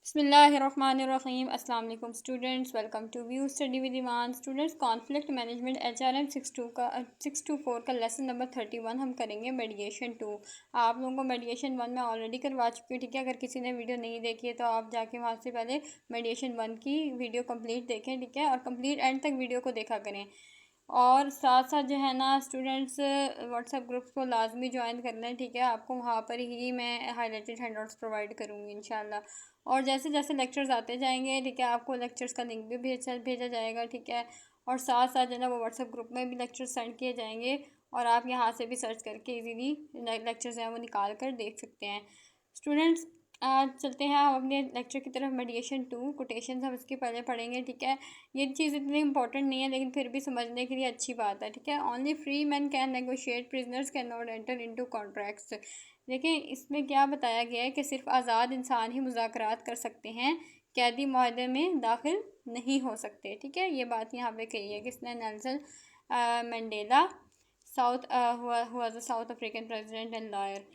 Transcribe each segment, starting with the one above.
बिस्मिल्लाहिर्रहमानिर्रहीम। अस्सलाम वालेकुम students, welcome to view study with Iman. Students, conflict management HRM 624 का लेसन नंबर 31 हम करेंगे मेडिएशन 2। आप लोगों को मेडिएशन 1 में ऑलरेडी करवा चुकी हूँ, ठीक है। अगर किसी ने वीडियो नहीं देखी है तो आप जाके वहाँ से पहले मेडिएशन 1 की वीडियो कंप्लीट देखें, ठीक है, और कंप्लीट एंड तक वीडियो को देखा करें। और साथ साथ जो है ना स्टूडेंट्स, व्हाट्सएप ग्रुप्स को लाजमी ज्वाइन कर लें, ठीक है। आपको वहाँ पर ही मैं हाईलाइटेड हैंडआउट्स प्रोवाइड करूँगी इंशाल्लाह। और जैसे जैसे लेक्चर्स आते जाएंगे, ठीक है, आपको लेक्चर्स का लिंक भी भेजा जाएगा, ठीक है। और साथ साथ जो है ना वो व्हाट्सएप ग्रुप में भी लेक्चर्स सेंड किए जाएंगे, और आप यहाँ से भी सर्च करके इजीली लेक्चर्स हैं वो निकाल कर देख सकते हैं। स्टूडेंट्स, आज चलते हैं हम अपने लेक्चर की तरफ। मेडिएशन 2 कोटेशन हम इसके पहले पढ़ेंगे, ठीक है। ये चीज़ इतनी इंपॉर्टेंट नहीं है लेकिन फिर भी समझने के लिए अच्छी बात है, ठीक है। Only free man can negotiate, prisoners can not enter into contracts. देखिए इसमें क्या बताया गया है कि सिर्फ आज़ाद इंसान ही मुज़ाकरात कर सकते हैं, कैदी माहदे में दाखिल नहीं हो सकते, ठीक है। ये बात यहाँ पे कही है किसने? नेल्सन मंडेला, साउथ हुआ the south African president and lawyer.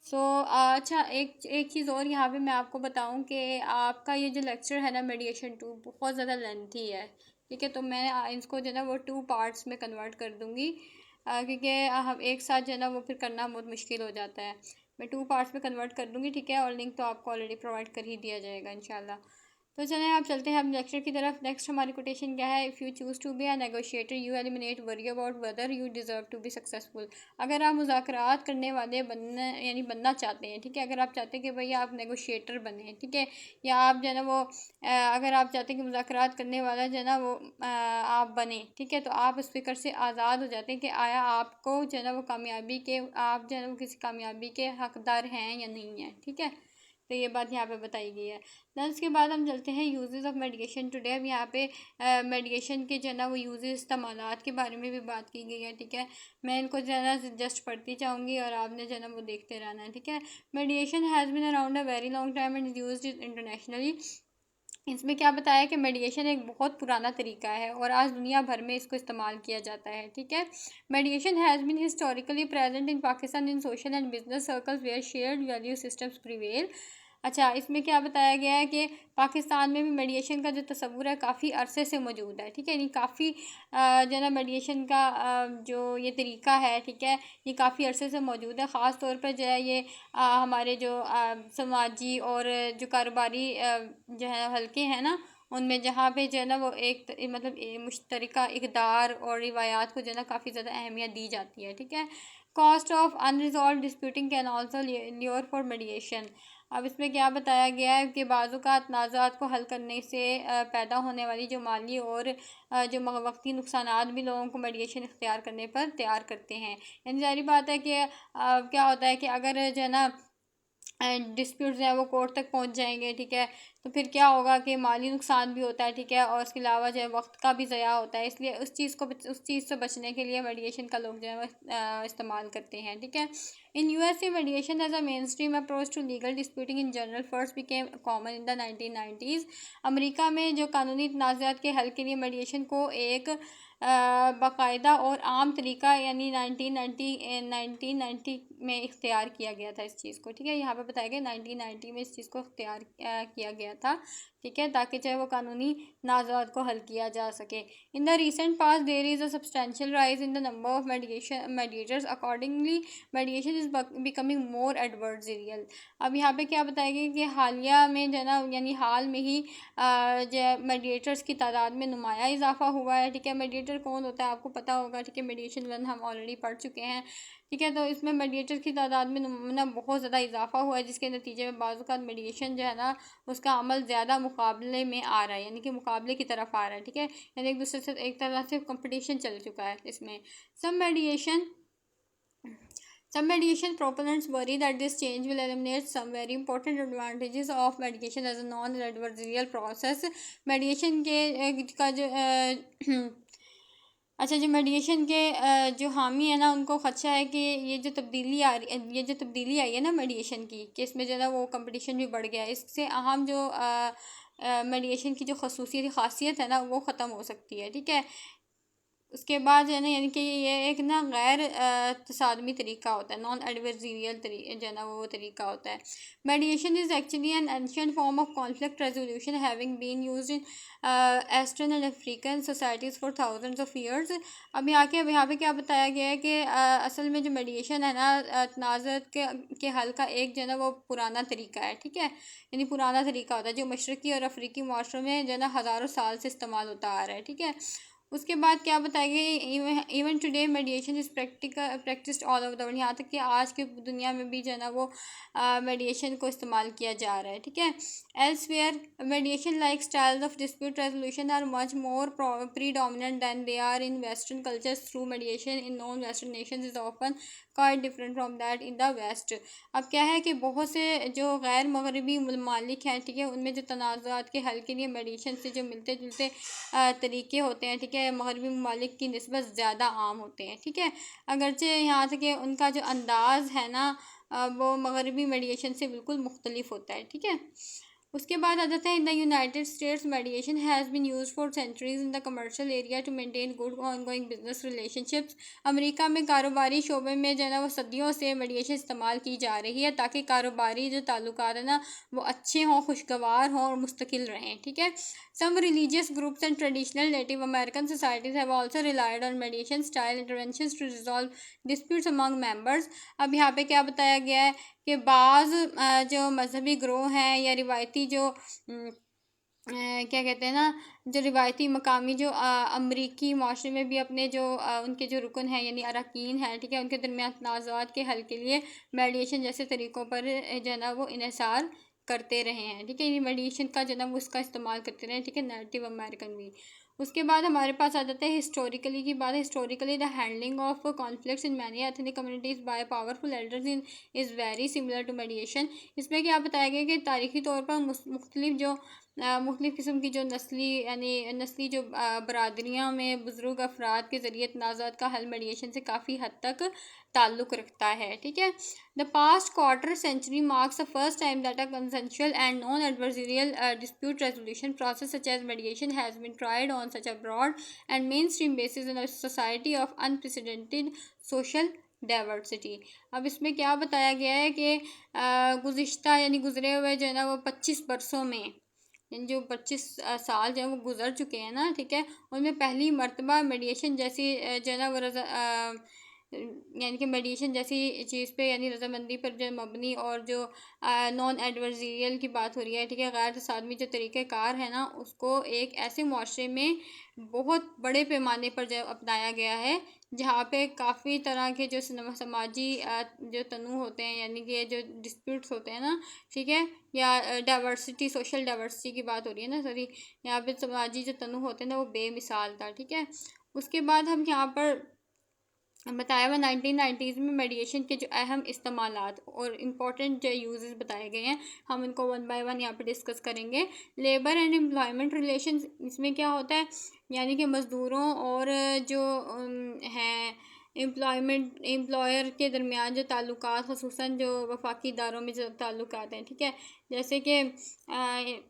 So अच्छा, एक एक चीज़ और यहाँ पे मैं आपको बताऊँ कि आपका ये जो लेक्चर है ना मेडिएशन 2 बहुत ज़्यादा लेंथी है, ठीक है। तो मैं इसको जो है ना वो 2 पार्ट्स में कन्वर्ट कर दूँगी, क्योंकि हम एक साथ जो है ना वो फिर करना बहुत मुश्किल हो जाता है। मैं 2 पार्ट्स में कन्वर्ट कर दूँगी, ठीक है। और लिंक तो आपको ऑलरेडी प्रोवाइड कर ही दिया जाएगा इंशाल्लाह। तो चलें आप चलते हैं हम लेक्चर की तरफ। नेक्स्ट हमारी कोटेशन क्या है? If you choose to be a negotiator you eliminate worry about whether you deserve to be successful. अगर आप मुज़ाकरात करने वाले बनना चाहते हैं, ठीक है। अगर आप चाहते हैं कि भैया आप नेगोशिएटर बने, ठीक है, या आप जो है ना वो अगर आप चाहते हैं कि मुज़ाकरात करने वाला जो है ना वो आप बने, ठीक है, तो आप उस फ़िक्र से आज़ाद हो जाते हैं कि आया आपको जो है ना वो कामयाबी के आप जो है ना वो किसी कामयाबी के हकदार हैं या नहीं है, ठीक है। तो ये बात यहाँ पे बताई गई है। देन उसके बाद हम चलते हैं यूजेस ऑफ मेडिकेशन टुडे। अब यहाँ पे मेडिकेशन के जो है ना वो यूजेस इस्तेमालात के बारे में भी बात की गई है, ठीक है। मैं इनको जो है ना जस्ट पढ़ती जाऊँगी और आपने जो है ना वो देखते रहना है, ठीक है। Mediation has been around a very long time and is used internationally. इसमें क्या बताया कि मेडिएशन एक बहुत पुराना तरीका है और आज दुनिया भर में इसको इस्तेमाल किया जाता है, ठीक है। Mediation has been historically present in Pakistan in social and business circles where shared value systems prevail. अच्छा, इसमें क्या बताया गया है कि पाकिस्तान में भी मेडिएशन का जो तस्वुर है काफ़ी अरसे से मौजूद है, ठीक है। यानी काफ़ी जो है ना मेडिएशन का जो ये तरीका है, ठीक है, ये काफ़ी अरसे से मौजूद है। ख़ास तौर पर जो है ये हमारे जो समाजी और जो कारोबारी जो है हल्के हैं ना उनमें, जहाँ पे जो है ना वो एक मतलब मुश्तरका इक़दार और रिवायात को जो है ना काफ़ी ज़्यादा अहमियत दी जाती है, ठीक है। Cost of unresolved disputing can also lure for mediation. अब इसमें क्या बताया गया है कि बाज़ तनाज़ात को हल करने से पैदा होने वाली जो माली और जो वक्ती नुकसानात भी लोगों को मेडिएशन इख्तियार करने पर तैयार करते हैं। यानी ज़ाहिर बात है कि क्या होता है कि अगर जो है ना डिस्प्यूट्स हैं वो कोर्ट तक पहुंच जाएंगे, ठीक है, तो फिर क्या होगा कि माली नुकसान भी होता है, ठीक है, और उसके अलावा जो है वक्त का भी ज़या होता है। इसलिए उस चीज़ से बचने के लिए मेडिएशन का लोग जो है वो इस्तेमाल करते हैं, ठीक है। In USA mediation as a mainstream approach to legal disputing in general first became common in the 1990s। America में जो कानूनी तनाज़ात के हल के लिए मेडिएशन को एक बाकायदा और आम तरीका यानी 1990 में इख्तियार किया गया था इस चीज़ को, ठीक है। यहाँ पे बताया गया 1990 में इस चीज़ को इख्तियार किया गया था, ठीक है, ताकि चाहे वो कानूनी तनाज़ात को हल किया जा सके। In the recent past there is a substantial rise in the number of mediators accordingly mediation is becoming more adversarial. अब यहाँ पे क्या बताया गया कि हालिया में जो है ना यानी हाल में ही जो मेडिएटर्स की तादाद में नुमाया इजाफा हुआ है, ठीक है। मेडिएटर कौन होता है आपको पता होगा, ठीक है, मेडिएशन 1 हम ऑलरेडी पढ़ चुके हैं, ठीक है। तो इसमें मेडिएटर की तादाद में ना बहुत ज़्यादा इजाफा हुआ है, जिसके नतीजे में बाज़ औक़ात मेडिएशन जो है ना उसका अमल ज़्यादा मुकाबले में आ रहा है, यानी कि मुकाबले की तरफ आ रहा है, ठीक है। यानी एक दूसरे से एक तरह से कंपटीशन चल चुका है इसमें। Some medication proponents worry that this change will eliminate some very important advantages of medication as a non-adversarial process. मेडिएशन के का जो अच्छा, जो मेडिएशन के जो हामी है ना उनको ख़दशा है कि ये जो तब्दीली आई है ना मेडिएशन की, कि इसमें जो है ना वो कंपटीशन भी बढ़ गया है। इससे अहम जो मेडिएशन की जो खासियत है ना वो ख़त्म हो सकती है, ठीक है। उसके बाद है ना, यानी कि ये एक ना गैर तसादमी तरीका होता है, नॉन एडवर्सरियल जो है ना वो तरीका होता है। Mediation is actually an ancient form of conflict resolution having been used in eastern and African societies for thousands of years. अब यहाँ पे क्या बताया गया है कि असल में जो मेडिएशन है ना, तनाज़ुरात के हल का एक जो है ना वो पुराना तरीका है, ठीक है। यानी पुराना तरीका होता है जो मशरक़ी और अफ्रीकी माशरों में जो है ना हज़ारों साल से इस्तेमाल होता आ रहा है, ठीक है। उसके बाद क्या बताया गया, even today मेडिएशन is practised all over the world, यहाँ तक कि आज की दुनिया में भी जो है ना वो मेडिएशन को इस्तेमाल किया जा रहा है, ठीक है। Elsewhere mediation like styles of dispute resolution are much more predominant than they are in western cultures. Through mediation in non western nations is often quite different from that in the west. अब क्या है कि बहुत से जो गैर मगरबी ममालिक हैं, ठीक है, उनमें जो तनाज़ात के हल के लिए मेडिएशन से जो मिलते जुलते तरीके होते हैं, ठीक है, मगरबी ममालिक की निस्बत ज़्यादा आम होते हैं, ठीक है। अगरचे यहाँ तक कि उनका जो अंदाज़ है ना वो मगरबी मेडिएशन से बिल्कुल मुख्तलिफ होता है, ठीक है। उसके बाद आ जाता है, in the United States mediation has been used for centuries in the commercial area to maintain good ongoing business relationships. America में कारोबारी शोबे में जो है ना वो सदियों से मेडिएशन इस्तेमाल की जा रही है ताकि कारोबारी जो ताल्लुकात है ना वो अच्छे हों, खुशगवार हों और मुस्तकिल रहें, ठीक है। Some religious groups and traditional native American societies have also relied on mediation style interventions to resolve disputes among members. अब यहाँ पे क्या बताया गया है कि बाज़ जो मजहबी ग्रोह हैं या रिवायती जो क्या कहते हैं ना, जो रिवायती मकामी जो अमरीकी माशरे में भी अपने जो उनके जो रुकन हैं यानी अरकान हैं, ठीक है, उनके दरमियान तनाज़ात के हल के लिए मेडिएशन जैसे तरीक़ों पर जो है ना वो इन्हिसार करते रहे हैं, ठीक है। ये मेडिएशन का जो है ना वो उसका इस्तेमाल करते रहे, ठीक है, नेटिव अमेरिकन भी। उसके बाद हमारे पास आ जाता है हिस्टोरिकली की बात। Historically the handling of conflicts in many ethnic communities by powerful elders in is very similar to mediation. इसमें क्या बताया गया कि तारीखी तौर पर मुख्तलिफ जो मुख्तलिफ़ किस्म की जो नस्ली जो बरादरियाँ में बुज़ुर्ग अफराद के ज़रिए तनाज़ात का हल मेडिएशन से काफ़ी हद तक ताल्लुक़ रखता है, ठीक है। The past quarter century marks the first time that a consensual and non adversarial dispute resolution process such as mediation has been tried on such a broad and mainstream basis in a society of unprecedented social diversity. अब इसमें क्या बताया गया है कि गुज़िश्ता यानी गुज़रे हुए जो है ना वो 25 बरसों में, यानी जो 25 साल जो है वो गुजर चुके हैं ना, ठीक है, उनमें पहली मर्तबा मेडिएशन जैसी जो है ना वो यानी कि मेडिएशन जैसी चीज़ पे यानी रजामंदी पर जो मबनी और जो नॉन एडवर्सरियल की बात हो रही है, ठीक है, गैर तसादमी जो तरीक़ेकार है ना उसको एक ऐसे मुआशरे में बहुत बड़े पैमाने पर जो अपनाया गया है जहाँ पे काफ़ी तरह के जो समाजी जो तनू होते हैं यानी कि जो डिस्प्यूट्स होते हैं ना, ठीक है, या डाइवर्सिटी सोशल डाइवर्सिटी की बात हो रही है ना, सॉरी, यहाँ पे समाजी जो तनू होते हैं ना वो बेमिसाल था, ठीक है। उसके बाद हम यहाँ पर बताया हुआ 1990s में मेडिएशन के जो अहम इस्तेमालात और इम्पोर्टेंट जो यूजेस बताए गए हैं हम इनको वन बाय वन यहाँ पे डिस्कस करेंगे। लेबर एंड एम्प्लॉयमेंट रिलेशंस, इसमें क्या होता है यानी कि मज़दूरों और जो हैं एम्प्लॉयर के दरमियान जो ताल्लुकात ख़ुसूसन जो वफाकी इदारों में जो ताल्लुकात हैं, ठीक है, जैसे कि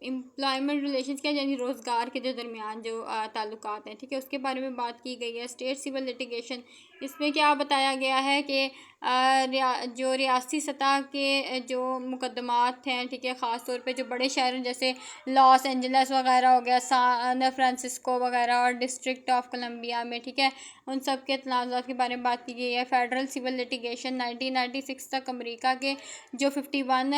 एम्प्लॉयमेंट रिलेशंस क्या यानी रोज़गार के जो दरमियान जो ताल्लुकात हैं, ठीक है, उसके बारे में बात की गई है। स्टेट सिविल लिटिगेशन, इसमें क्या बताया गया है कि जो रियासी सतह के जो मुकदमात हैं, ठीक है, ख़ास तौर पे जो बड़े शहर जैसे लॉस एंजल्स वगैरह हो गया, सैन फ्रांसिस्को वगैरह और डिस्ट्रिक्ट ऑफ कोलंबिया में, ठीक है, उन सब के तनाज़ात के बारे में बात की गई है। फेडरल सिविल लिटिगेशन 1996 तक अमेरिका के जो 51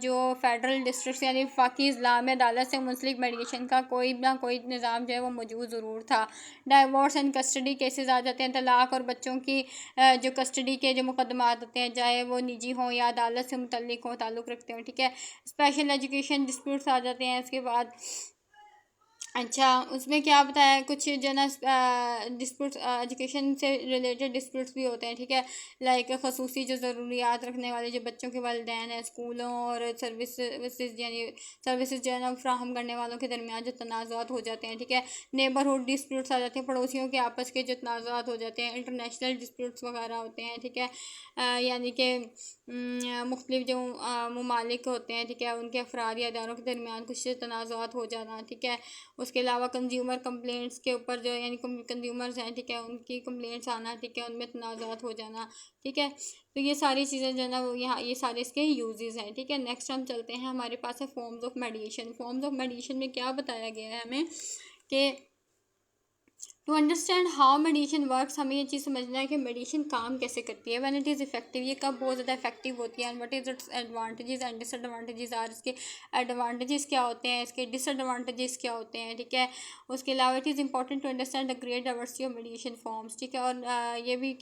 जो फेडरल डिस्ट्रिक्ट यानी वफाकी इज़्ला में अदालत से मुंसलिक मेडिएशन का कोई ना कोई निज़ाम जो है वो मौजूद ज़रूर था। डाइवोर्स एंड कस्टडी केसेस आ जाते हैं, तलाक और बच्चों की जो कस्टडी के जो मुकदमात होते हैं चाहे वो निजी हों या अदालत से मुतल्लिक हों, ताल्लुक़ रखते हों, ठीक है। स्पेशल एजुकेशन डिस्प्यूट्स आ जाते हैं इसके बाद। अच्छा, उसमें क्या बताया है कुछ जो ना डिस्प्यूट्स एजुकेशन से रिलेटेड डिस्प्यूट्स भी होते हैं, ठीक है, लाइक खसूसी जो ज़रूरियात रखने वाले जो बच्चों के वालिदैन हैं, स्कूलों और सर्विसेज यानी सर्विसेज जो है ना फ्राहम करने वालों के दरमियान जो तनाज़ात हो जाते हैं, ठीक है। नेबरहुड डिस्प्यूट्स आ जाते हैं, पड़ोसियों के आपस के जो तनाज़ात हो जाते हैं। इंटरनेशनल डिस्प्यूट्स वगैरह होते हैं, ठीक है, यानी कि मुख्तलिफ जो ममालिक होते हैं, ठीक है, उनके अफराद या इदारों के दरमियान कुछ तनाज़ात हो जाना, ठीक है। उसके अलावा कंज्यूमर कंप्लेंट्स के ऊपर जो यानी कंज्यूमर्स हैं, ठीक है, उनकी कंप्लेंट्स आना, ठीक है, उनमें तनाज़ात हो जाना, ठीक है। तो ये सारी चीज़ें जो है ना वो यहाँ ये सारे इसके यूजेस हैं, ठीक है। नेक्स्ट हम चलते हैं, हमारे पास है forms of mediation. Forms of mediation में क्या बताया गया है हमें कि to understand how mediation works, हमें ये चीज़ समझना है कि मेडिएशन काम कैसे करती है। व्हेन इट इज़ इफेक्टिव, ये कब बहुत ज़्यादा इफेक्टिव होती है, and what is its advantages and disadvantages are, इसके एडवांटेजेस क्या होते हैं, इसके डिसएडवांटेजेस क्या होते हैं, ठीक है। उसके अलावा it is important to understand the great diversity of mediation forms, ठीक है। और ये भी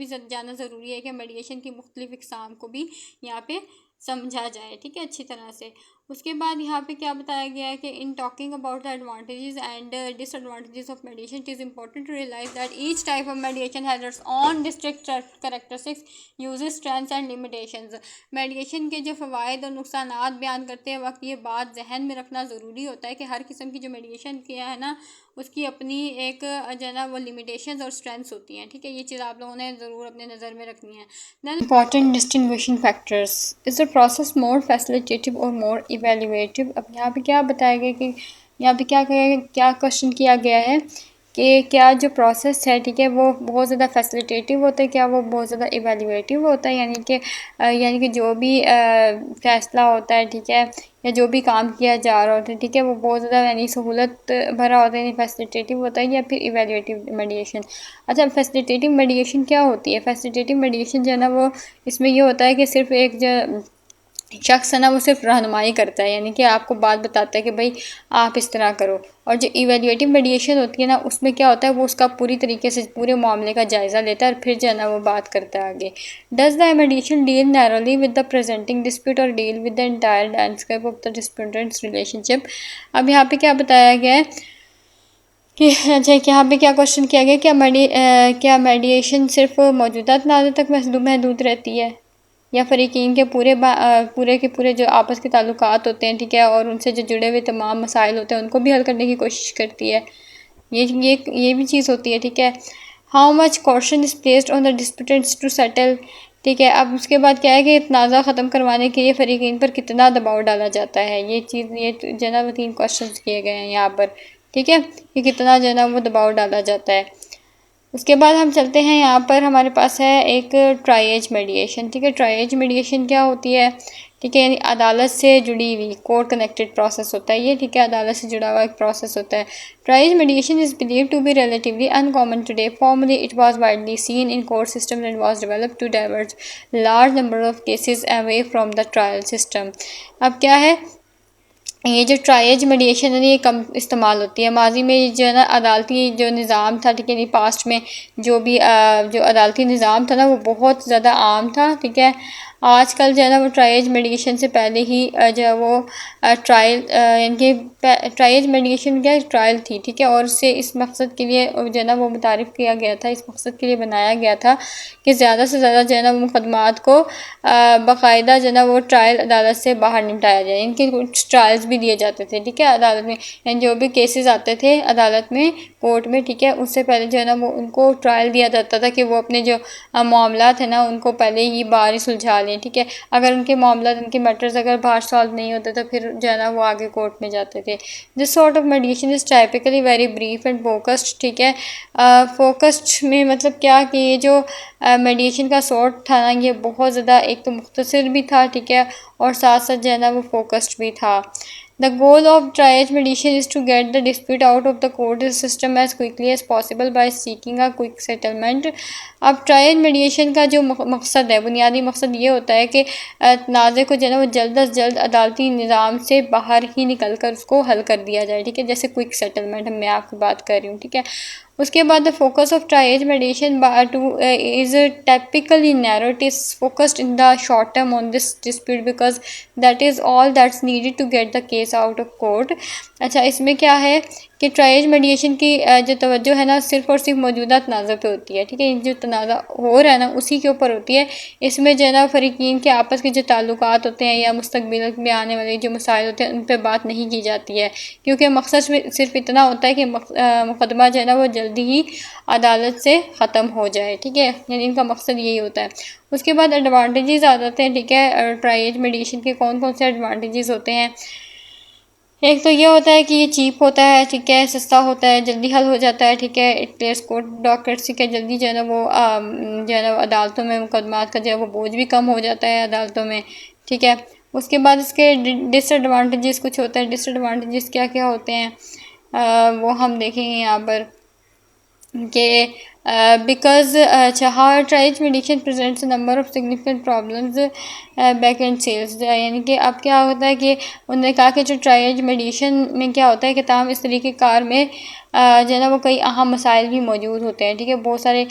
जानना ज़रूरी है कि मेडिएशन की मुख्तलिफ इकसाम को भी यहाँ पे समझा जाए, ठीक है, अच्छी तरह से। उसके बाद यहाँ पे क्या बताया गया है कि in talking about the advantages and disadvantages of mediation, it is important to realize that each type of mediation has its own distinct characteristics, uses, strengths and limitations. Mediation के जो फ़वाइद और नुकसानात बयान करते वक्त ये बात जहन में रखना ज़रूरी होता है कि हर किस्म की जो मेडिएशन किया है ना उसकी अपनी एक जो है ना वो लिमिटेशंस और स्ट्रेंथ्स होती हैं, ठीक है। ये चीज़ आप लोगों ने ज़रूर अपने नज़र में रखनी है। Then important distinguishing factors, is the process more facilitative और मोर इवेल्युएटिव। अब यहाँ पे क्या बताया गया कि यहाँ पे क्या क्वेश्चन किया गया है कि क्या जो प्रोसेस है, ठीक है, वो बहुत ज़्यादा फैसिलिटेटिव होता है, क्या वो बहुत ज़्यादा इवेल्युएटिव होता है, यानी कि जो भी फ़ैसला होता है, ठीक है, या जो भी काम किया जा रहा होता है, ठीक है, वो बहुत ज़्यादा यानी सहूलत भरा होता है, यानी फैसिलिटेटिव होता है या फिर इवेल्युएटिव मेडिएशन। अच्छा, फैसिलिटेटिव मेडिएशन क्या होती है? फैसिलिटेटिव मेडिएशन जो है ना वो इसमें ये होता है कि सिर्फ एक जो शख्स है ना वो सिर्फ रहनुमाई करता है, यानी कि आपको बात बताता है कि भाई आप इस तरह करो। और जो इवेल्युएटिव मेडिएशन होती है ना उसमें क्या होता है, वो उसका पूरी तरीके से पूरे मामले का जायज़ा लेता है और फिर जो है ना वो बात करता है आगे। Does the mediation deal narrowly with the presenting dispute और deal with the entire landscape of the disputants relationship. अब यहाँ पे क्या बताया गया है कि अच्छा यहाँ पे क्या क्वेश्चन किया गया, क्या मेडिएशन सिर्फ मौजूदा तनाज़े तक महदूद रहती है या फ़रीक़ीन के पूरे जो आपस के ताल्लुकात होते हैं, ठीक है, और उनसे जो जुड़े हुए तमाम मसाइल होते हैं उनको भी हल करने की कोशिश करती है। ये भी चीज़ होती है, ठीक है। How much caution is placed on the disputants to settle, ठीक है। अब उसके बाद क्या है कि तनाज़ा ख़त्म करवाने के लिए फ़रीक़ीन पर कितना दबाव डाला जाता है। ये जो है 3 क्वेश्चन किए गए हैं यहाँ पर, ठीक है, कि कितना जो है ना वो दबाव डाला जाता है। उसके बाद हम चलते हैं, यहाँ पर हमारे पास है एक ट्राइएज मेडिएशन, ठीक है। ट्राइएज मेडिएशन क्या होती है, ठीक है, यानी अदालत से जुड़ी हुई कोर्ट कनेक्टेड प्रोसेस होता है ये, ठीक है, अदालत से जुड़ा हुआ एक प्रोसेस होता है। Triage mediation is believe to be relatively uncommon today. Formerly it was widely seen in court system and was developed to divert large number of cases away from the trial system. अब क्या है, ये जो triage मेडिएशन है ये कम इस्तेमाल होती है। माजी में जो है ना अदालती जो निज़ाम था, ठीक है, पास्ट में जो अदालती निज़ाम था ना वो बहुत ज़्यादा आम था, ठीक है। आजकल जो है ना वो ट्राइएज मेडिएशन से पहले ही जो है वो ट्राइएज मेडिएशन क्या ट्रायल थी, ठीक है, और उससे इस मकसद के लिए जो है ना वो मुतारिफ़ किया गया था, इस मकसद के लिए बनाया गया था कि ज़्यादा से ज़्यादा जो है ना वो मुकदमात को बाकायदा जो है ना वो ट्रायल अदालत से बाहर निपटाया जाए। इनके कुछ ट्रायल्स भी दिए जाते थे, ठीक है, अदालत में, यानी जो भी केसेस आते थे अदालत में, कोर्ट में, ठीक है, उससे पहले जो है ना वो उनको ट्रायल दिया जाता था कि वो अपने जो मामला है ना उनको पहले ही बाहर ही सुलझा लें, ठीक है। अगर उनके मामला उनके मैटर्स अगर बाहर सॉल्व नहीं होते तो फिर जो है ना वो आगे कोर्ट में जाते थे। This sort of मेडिएशन is typically very brief and focused, ठीक है। फोकस्ड में मतलब क्या कि ये जो मेडिएशन का सॉर्ट था ना ये बहुत ज़्यादा एक तो मुख्तसर भी था, ठीक है, और साथ साथ जो है ना वो फोकस्ड भी था। The goal of triage mediation is to get the dispute out of the court system as quickly as possible by seeking a quick settlement. अब ट्राइज मेडिएशन का जो मकसद है, बुनियादी मकसद ये होता है कि तनाज़े को जो है ना वो जल्द अज जल्द अदालती निज़ाम से बाहर ही निकल कर उसको हल कर दिया जाए, ठीक है, जैसे क्विक सेटलमेंट मैं आपकी बात कर रही हूँ, ठीक है। उसके बाद the focus of triage mediation is typically narrow, it is focused in the short term on this dispute because that is all that's needed to get the case out of court. अच्छा, इसमें क्या है कि tries मेडिएशन की जो तवज्जो है ना सिर्फ़ और सिर्फ मौजूदा तनाज़ा पे होती है, ठीक है, जो तनाज़ा हो रहा है ना उसी के ऊपर होती है। इसमें जो है ना फ़रीक़ीन के आपस के जो ताल्लुकात होते हैं या मुस्तक़बिल में आने वाले जो मसाइल होते हैं उन पर बात नहीं की जाती है, क्योंकि मकसद में सिर्फ इतना होता है कि मुकदमा जो है ना वो जल्दी ही अदालत से ख़त्म हो जाए, ठीक है, यानी इनका मकसद यही होता है। उसके बाद एडवांटेजेस आ जाते हैं, ठीक है, ट्राइज मेडिएशन के कौन कौन से एडवांटेजेस होते हैं। एक तो ये होता है कि ये चीप होता है, ठीक है, सस्ता होता है, जल्दी हल हो जाता है, ठीक है, इट प्लेस कोर्ट डॉक्टर्स के जल्दी जो है ना वो जो है ना अदालतों में मुकदमात का जो है वो बोझ भी कम हो जाता है अदालतों में, ठीक है। उसके बाद इसके डिसएडवांटेजेस कुछ होता है। डिसएडवांटेजेस क्या क्या होते हैं वो हम देखेंगे यहाँ पर कि because Chahar triage medication presents a number of significant problems back end sales, यानी कि अब क्या होता है कि उन्होंने कहा कि जो ट्राइज मेडिशन में क्या होता है कि तमाम इस तरीके कार में जो है ना वो कई अहम मसाइल भी मौजूद होते हैं, ठीक है, बहुत सारे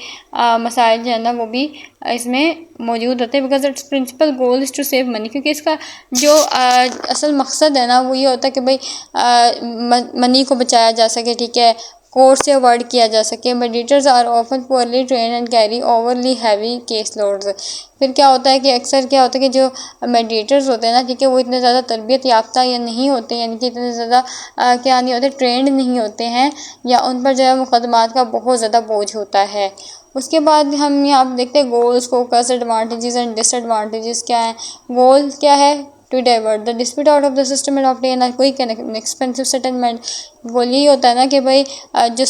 मसाइल जो है ना वो भी इसमें मौजूद होते हैं। Because its principal goal is to save money, क्योंकि इसका जो असल मकसद है ना वो ये होता है कि भाई मनी को बचाया जा सके, ठीक है, कोर्स से अवॉइड किया जा सके। Mediators are often poorly train and carry overly heavy case loads. फिर क्या होता है कि अक्सर क्या होता है कि जो मेडिएटर्स होते हैं ना, ठीक है, वो इतने ज़्यादा तरबियत याफ्ता या नहीं होते, यानी कि इतने ज़्यादा क्या नहीं होते, ट्रेंड नहीं होते हैं, या उन पर जो है मुकदमात का बहुत ज़्यादा बोझ होता है। उसके बाद हम यहाँ पर देखते हैं goals, focus, advantages and disadvantages क्या हैं। गोल क्या है? To divert the dispute out of the system and obtain a quick and expensive settlement. Goal यही होता है ना कि भाई जो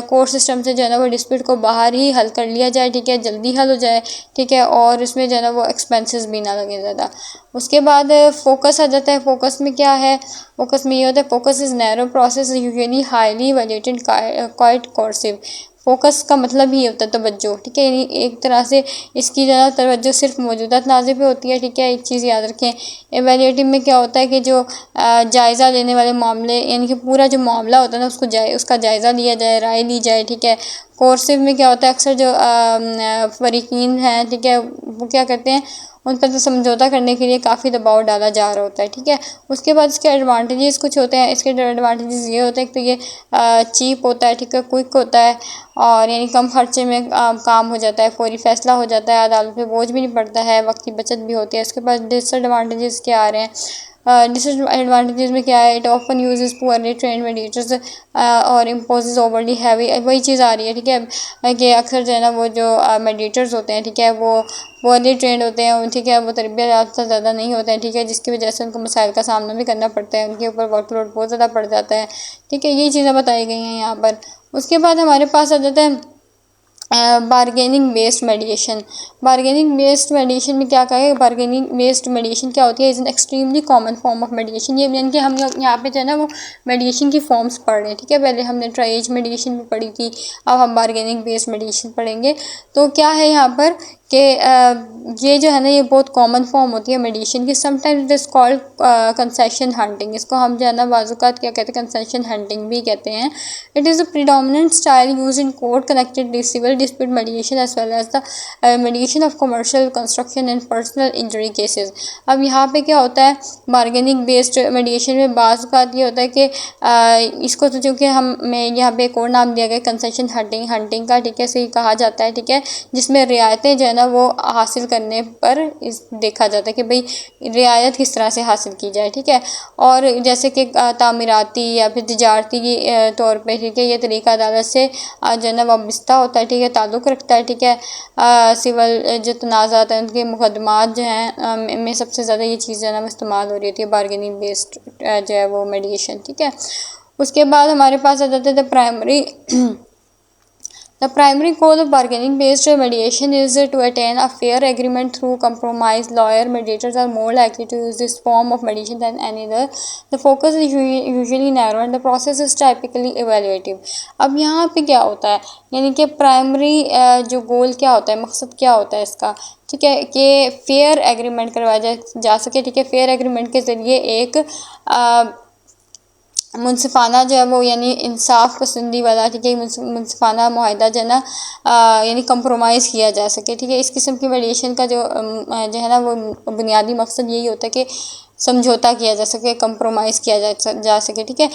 कोर्ट सिस्टम से जो है ना वो डिस्प्यूट को बाहर ही हल कर लिया जाए, ठीक है, जल्दी हल हो जाए, ठीक है, और इसमें जो है ना वो एक्सपेंसेस भी ना लगे ज़्यादा। उसके बाद फोकस आ जाता है। फोकस में क्या है? फोकस में ये होता है, focus is narrow process usually highly evaluated quite coercive. Focus का मतलब ही होता है तवज्जो, ठीक है, यानी एक तरह से इसकी ज़्यादा तवज्जो सिर्फ मौजूदा तनाज़े पे होती है, ठीक है। एक चीज़ याद रखें, एवेल्यूएटिव में क्या होता है कि जो जायज़ा लेने वाले मामले, यानी कि पूरा जो मामला होता है ना उसका जायज़ा लिया जाए, राय ली जाए, ठीक है। कोर्सिव में क्या होता है, अक्सर जो फ़रीक़ीन हैं, ठीक है, वो क्या करते हैं, उन पर तो समझौता करने के लिए काफ़ी दबाव डाला जा रहा होता है, ठीक है। उसके बाद इसके एडवांटेजेस कुछ होते हैं। इसके एडवांटेजेस ये होते हैं कि तो ये चीप होता है, ठीक है, क्विक होता है, और यानी कम खर्चे में काम हो जाता है, फौरी फैसला हो जाता है, अदालत पे बोझ भी नहीं पड़ता है, वक्त की बचत भी होती है। उसके बाद डिसएडवांटेजेस क्या आ रहे हैं? डिसएडवांटेजेस में क्या है? It often uses poorly trend mediators और इम्पोजेस ओवरली हैवी। वही चीज़ आ रही है, ठीक है, कि अक्सर जो है ना वो जो मेडिएटर्स होते हैं, ठीक है, वो पुअरली ट्रेंड होते हैं, ठीक है, वो तरबियत याफ्ता ज़्यादा नहीं होते हैं, ठीक है, जिसकी वजह से उनको मसाइल का सामना भी करना पड़ता है, उनके ऊपर वर्कलोड बहुत ज़्यादा पड़ जाता है, ठीक है। यही चीज़ें बताई गई हैं यहाँ पर। उसके बाद हमारे पास आ जाता है बारगेनिंग बेस्ड मेडिएशन। बारगेनिंग बेस्ड मेडिएशन में क्या कहें? बारगेनिंग बेस्ड मेडिएशन क्या होती है? Is an extremely common form of मेडिएशन। ये यानी कि हम लोग यहाँ पे जो है ना वो मेडिएशन की फॉर्म्स पढ़ रहे हैं, ठीक है। पहले हमने ट्राइज मेडिएशन भी पढ़ी थी, अब हम बारगेनिंग बेस्ड मेडिएशन पढ़ेंगे। तो क्या है यहाँ पर कि ये जो है ना ये बहुत कॉमन फॉर्म होती है मेडिएशन की। Sometimes it is called concession hunting. इसको हम जो है ना बाज़ात क्या कहते हैं, कंसेशन हंटिंग भी कहते हैं। It is a predominant style use in court connected civil dispute mediation as well as the mediation of commercial construction and personal injury cases. अब यहाँ पे क्या होता है, बार्गेनिंग बेस्ड मेडिएशन में बाज़ बात ये होता है कि इसको तो चूँकि हमें यहाँ पे एक और नाम दिया गया कंसेशन हंटिंग का, ठीक है, से कहा जाता है, ठीक है, जिसमें रियायतें जो है ना वो हासिल करने पर इस देखा जाता है कि भाई रियायत किस तरह से हासिल की जाए, ठीक है। और जैसे कि तामीराती या फिर तिजारती तौर पे, ठीक है, ये तरीका अदालत से जो है ना वाबस्ता होता है, ठीक है, ताल्लुक़ रखता है, ठीक है। सिविल जो तनाज़ात हैं उनके मुकदमात जो हैं में सबसे ज़्यादा ये चीज़ जो है ना इस्तेमाल हो रही होती है, बारगेनिंग बेस्ड जो है वो मेडिएशन, ठीक है। उसके बाद हमारे पास आ जाता है The primary goal of bargaining based mediation is to attain a fair agreement through compromise. Lawyer mediators are more likely to use this form of mediation than any other. The focus is usually narrow and the process is typically evaluative. अब यहाँ पे क्या होता है, यानी कि primary जो गोल क्या होता है, मकसद क्या होता है इसका, ठीक है, कि फेयर एग्रीमेंट करवाया जा सके, ठीक है। फेयर एग्रीमेंट के ज़रिए एक मुनसिफाना जो है वो यानी इंसाफ पसंदी वाला, ठीक है, मुनसिफाना मुआहदा जो है ना यानी कंप्रोमाइज़ किया जा सके, ठीक है। इस किस्म की मेडिएशन का जो है ना वो बुनियादी मकसद यही होता है कि समझौता किया जा सके, कंप्रोमाइज़ किया जा सके, ठीक है।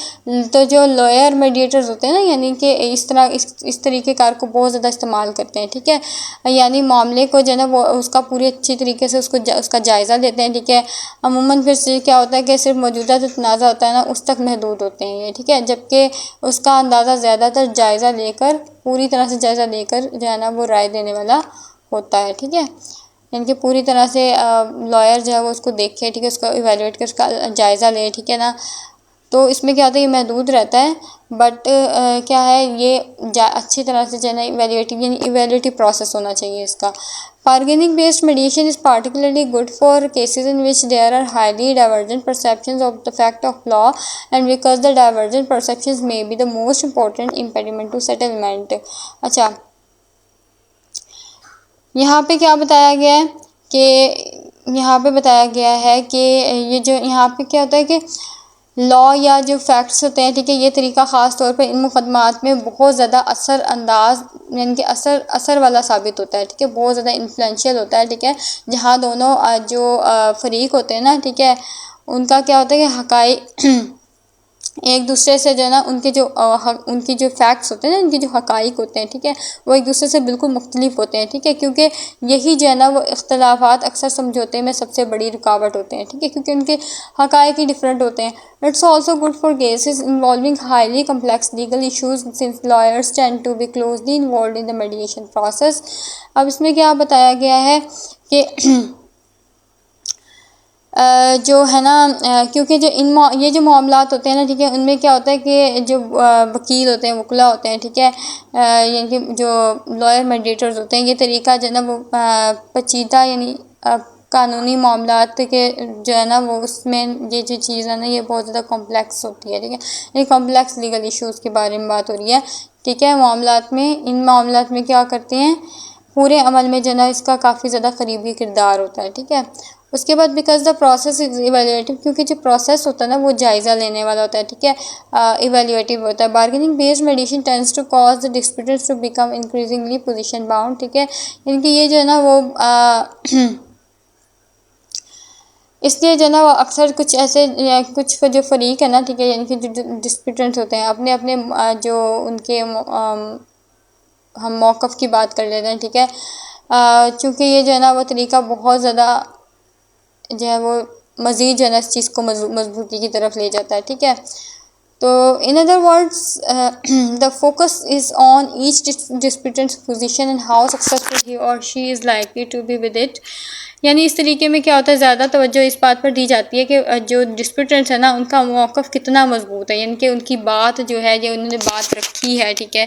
तो जो लॉयर मेडिएटर्स होते हैं ना, यानी कि इस तरीके कार को बहुत ज़्यादा इस्तेमाल करते हैं, ठीक है, यानी मामले को जो है ना वो उसका पूरी अच्छी तरीके से उसका जायज़ा लेते हैं, ठीक है। अमूमन फिर से क्या होता है कि सिर्फ मौजूदा जो तनाज़ा होता है ना उस तक महदूद होते हैं ये, ठीक है, जबकि उसका अंदाज़ा ज़्यादातर जायज़ा लेकर, पूरी तरह से जायज़ा लेकर जो है ना वो राय देने वाला होता है, ठीक है। यानी कि पूरी तरह से लॉयर जो है वो उसको देखे, ठीक है, उसको इवेलुएट कर उसका जायज़ा ले, ठीक है ना, तो इसमें क्या होता है, ये महदूद रहता है, बट क्या है, ये अच्छी तरह से जो है ना इवेल्युएटिव यानी इवेल्युएटिव प्रोसेस होना चाहिए इसका। Bargaining based mediation is particularly good for cases in which there are highly divergent perceptions of the fact of law and because the divergent perceptions may be the most important impediment to settlement. अच्छा, यहाँ पे क्या बताया गया है कि यहाँ पे बताया गया है कि ये जो यहाँ पे क्या होता है कि लॉ या जो फैक्ट्स होते हैं, ठीक है, ये तरीका ख़ास तौर पे इन मुकदमात में बहुत ज़्यादा असर अंदाज यानी कि असर वाला साबित होता है, ठीक है, बहुत ज़्यादा इन्फ्लुएंशियल होता है, ठीक है, जहाँ दोनों जो फरीक होते हैं ना, ठीक है, उनका क्या होता है कि हक़ाइक़ एक दूसरे से जो है ना उनकी जो फैक्ट्स होते हैं ना, उनकी जो हक़ाइक़ होते हैं, ठीक है, वो एक दूसरे से बिल्कुल मुख्तलिफ होते हैं, ठीक है, क्योंकि यही जो है ना वो इख्तलाफात अक्सर समझौते में सबसे बड़ी रुकावट होते हैं, ठीक है, क्योंकि उनके हक़ाइक़ ही डिफरेंट होते हैं। It's also good for cases involving highly complex legal issues since lawyers tend to be closely involve in the mediation process. अब इसमें क्या बताया गया है कि जो है ना क्योंकि जो ये जो मामलात होते हैं ना, ठीक है, उनमें क्या होता है कि जो वकील होते हैं, वकला होते हैं, ठीक है, यानी कि जो लॉयर मेडिएटर्स होते हैं, ये तरीका जो है ना वो पेचीदा यानी कानूनी मामलात के जो है ना वो उसमें ये जो चीज़ है ना ये बहुत ज़्यादा कॉम्प्लेक्स होती है, ठीक है, ये कॉम्प्लेक्स लीगल इशूज़ के बारे में बात हो रही है, ठीक है। इन मामलात में क्या करते हैं, पूरे अमल में जो है ना इसका काफ़ी ज़्यादा करीबी किरदार होता है, ठीक है। उसके बाद because the process is evaluative, क्योंकि जो प्रोसेस होता है ना वो जायज़ा लेने वाला होता है, ठीक है, इवेल्युएटिव होता है। Bargaining based mediation tends to cause the disputes to become increasingly position bound, ठीक है, इनकी ये जो है ना वो इसलिए जो है ना वो अक्सर कुछ ऐसे कुछ जो फरीक है ना, ठीक है, यानी कि जो डिस्प्यूटेंट्स होते हैं अपने अपने जो उनके हम मौक़िफ़ की बात कर लेते हैं, ठीक है, चूँकि ये जो है ना वो तरीका बहुत ज़्यादा जो है वो मज़ीद जो है ना इस चीज़ को मजबूती की तरफ ले जाता है, ठीक है। तो in other words the focus is on each disputant's position and how successful he और she is likely to be with it. यानी इस तरीके में क्या होता है, ज़्यादा तवज्जो इस बात पर दी जाती है कि जो डिस्प्यूटेंट्स है ना उनका मौक़िफ़ कितना मजबूत है, यानी कि उनकी बात जो है, जो उन्होंने बात रखी है, ठीक है,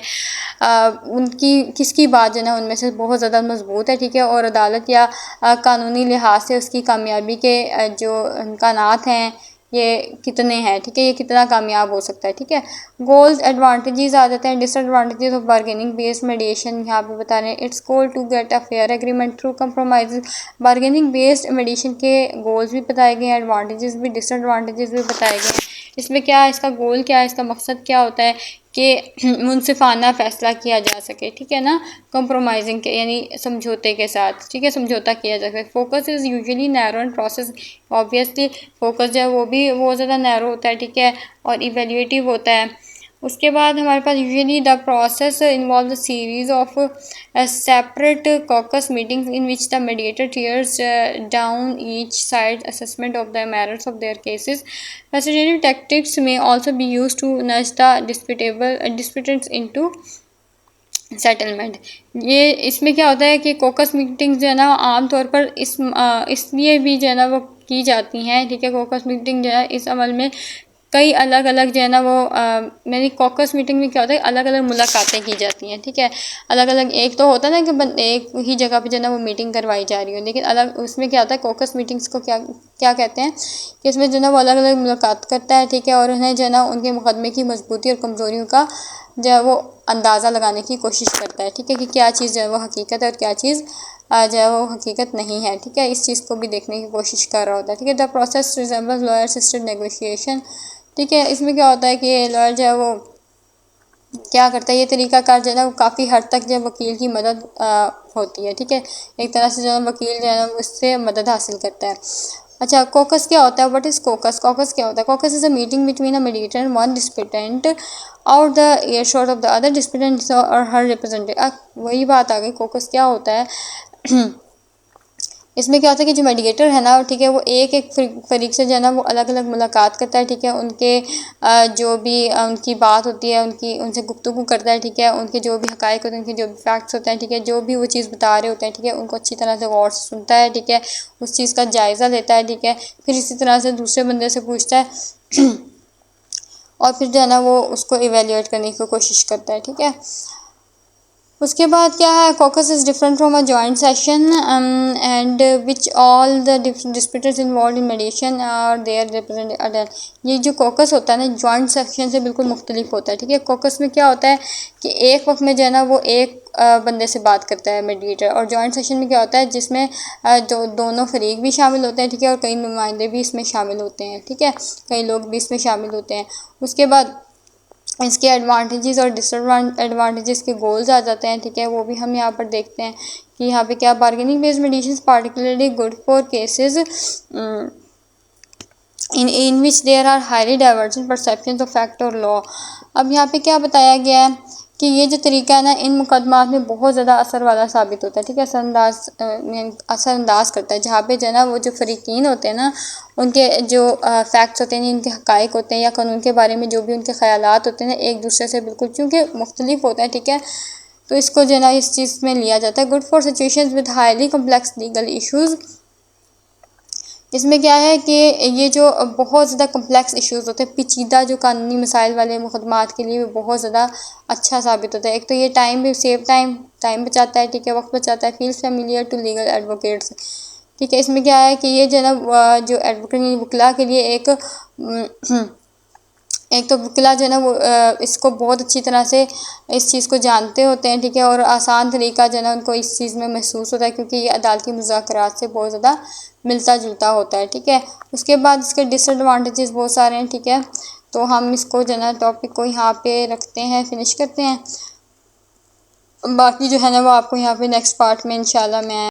उनकी किसकी बात जो है ना उनमें से बहुत ज़्यादा मजबूत है, ठीक है, और अदालत या कानूनी लिहाज से उसकी कामयाबी के जो इम्कानात हैं ये कितने हैं, ठीक है, ये कितना कामयाब हो सकता है, ठीक है। गोल्स एडवांटेजेस आ जाते हैं, disadvantages of bargaining based mediation यहाँ पे बता रहे हैं। Its goal to get a fair agreement through compromise. Bargaining based mediation के गोल्स भी बताए गए हैं, एडवांटेजेस भी डिसएडवांटेजेस भी बताए गए हैं। इसमें क्या है, इसका गोल क्या है, इसका मकसद क्या होता है कि मुनसिफाना फ़ैसला किया जा सके, ठीक है ना, कंप्रोमाइजिंग के यानी समझौते के साथ, ठीक है, समझौता किया जा सके। Focus is usually narrow and process, obviously focus जो है वो भी बहुत ज़्यादा नैरो होता है, ठीक है, और इवेल्युएटिव होता है। उसके बाद हमारे पास usually the process involve the series of separate caucus meetings in which the mediator tears down each side assessment of the merits of their cases. Facilitative tactics may also be use to nudge the disputants into settlement. ये इसमें क्या होता है कि कोकस meetings जो है ना आम तौर पर इसलिए भी जो है ना वो की जाती हैं, ठीक है, कोकस मीटिंग जो है इस अमल में कई अलग अलग जो है ना वो मेरी कॉकस मीटिंग में क्या होता है, अलग अलग मुलाकातें की जाती हैं, ठीक है, अलग अलग। एक तो होता है ना कि एक ही जगह पे जो है ना वो मीटिंग करवाई जा रही हो, लेकिन अलग उसमें क्या होता है, कॉकस मीटिंग्स को क्या क्या कहते हैं कि इसमें जो है ना वो अलग अलग मुलाकात करता है, ठीक है, और उन्हें जो है ना उनके मुकदमे की मजबूती और कमज़ोरियों का जो है वो अंदाज़ा लगाने की कोशिश करता है, ठीक है, कि क्या चीज़ जो है वो हकीकत है और क्या चीज़ जो है वो हकीकत नहीं है, ठीक है, इस चीज़ को भी देखने की कोशिश कर रहा होता है, ठीक है। The process resembles lawyer assisted negotiation, ठीक है, इसमें क्या होता है कि लॉयर जो है वो क्या करता है, ये तरीक़ाकार जो है ना वो काफ़ी हद तक जो वकील की मदद होती है, ठीक है, एक तरह से जो है वकील जो है ना उससे मदद हासिल करता है। अच्छा, कॉकस क्या होता है, व्हाट इज़ कॉकस? कॉकस क्या होता है? Caucus is a meeting between a mediator and one disputant out the earshot of the other disputant और हर रिप्रेजेंटेटिव। वही बात आ गई, कॉकस क्या होता है इसमें क्या होता है कि जो मेडिएटर है ना, ठीक है, वो एक एक फरीक से जो है ना वो अलग अलग मुलाकात करता है, ठीक है, उनके जो भी उनकी बात होती है उनसे गुफ्तगू करता है, ठीक है, उनके जो भी हक़ाइक़ होते हैं, उनके जो भी फैक्ट्स होते हैं, ठीक है, जो भी वो चीज़ बता रहे होते हैं, ठीक है, उनको अच्छी तरह से गौर से सुनता है, ठीक है, उस चीज़ का जायज़ा लेता है, ठीक है, फिर इसी तरह से दूसरे बंदे से पूछता है और फिर जो है ना वो उसको इवेल्यूएट करने की कोशिश करता है। ठीक है, उसके बाद क्या है, caucus is different from a joint session and which all the disputers involve in mediation are there represented. ये जो कॉकस होता है ना जॉइंट सेक्शन से बिल्कुल मुख्तलिफ होता है। ठीक है, कॉकस में क्या होता है कि एक वक्त में जो है ना वो एक बंदे से बात करता है मीडिएटर, और जॉइंट सेशन में क्या होता है जिसमें जो दोनों फरीक भी शामिल होते हैं। ठीक है, और कई नुमाइंदे भी इसमें शामिल होते हैं। ठीक है, कई लोग भी इसमें शामिल होते हैं। उसके बाद इसके एडवांटेजेस और डिसएडवांटेजेस के गोल्स आ जाते हैं। ठीक है, वो भी हम यहाँ पर देखते हैं कि यहाँ पे क्या, bargaining based mediation particularly good for cases in which there are highly divergent perception of fact और लॉ। अब यहाँ पे क्या बताया गया है कि ये जो तरीका है ना इन मुकदमात में बहुत ज़्यादा असर वाला साबित होता है। ठीक है, असरअंदाज करता है, जहाँ पे जो है ना वो जो फरीकीन होते हैं ना उनके जो फैक्ट्स होते हैं, उनके हक़ाइक़ होते हैं या कानून के बारे में जो भी उनके ख़यालात होते हैं ना एक दूसरे से बिल्कुल चूँकि मुख्तलिफ होता है। ठीक है, तो इसको जो है ना इस चीज़ में लिया जाता है। Good for situations with highly complex legal issues. इसमें क्या है कि ये जो बहुत ज़्यादा कम्प्लेक्स इश्यूज़ होते हैं, पेचीदा जो कानूनी मसाइल वाले मुकदमात के लिए बहुत ज़्यादा अच्छा साबित होता है। एक तो ये टाइम भी सेव टाइम बचाता है। ठीक है, वक्त बचाता है। Feels familiar to legal advocates. ठीक है, इसमें क्या है कि ये जो है ना जो एडवोकेट वकला के लिए एक तो वकला जो है ना वो इसको बहुत अच्छी तरह से इस चीज़ को जानते होते हैं। ठीक है, और आसान तरीका जो है ना उनको इस चीज़ में महसूस होता है क्योंकि ये अदालती मुज़ाकरात से बहुत ज़्यादा मिलता जुलता होता है। ठीक है, उसके बाद इसके डिसएडवांटेजेस बहुत सारे हैं। ठीक है, तो हम इसको जो है ना टॉपिक को यहाँ पे रखते हैं, फिनिश करते हैं। बाकी जो है ना वो आपको यहाँ पे नेक्स्ट पार्ट में इंशाल्लाह मैं